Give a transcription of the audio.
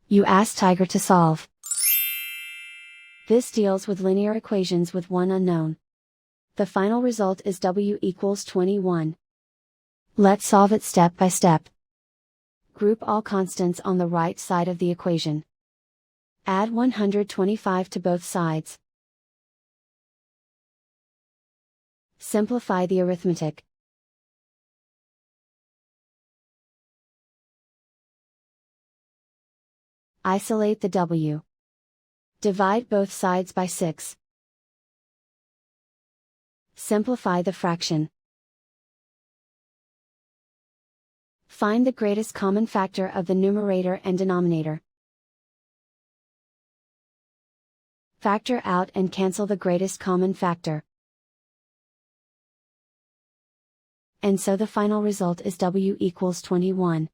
You ask Tiger to solve. This deals with linear equations with one unknown. The final result is w equals 21. Let's solve it step by step. Group all constants on the right side of the equation. Add 125 to both sides. Simplify the arithmetic. Isolate the w. Divide both sides by 6. Simplify the fraction. Find the greatest common factor of the numerator and denominator. Factor out and cancel the greatest common factor. And so the final result is w equals 21.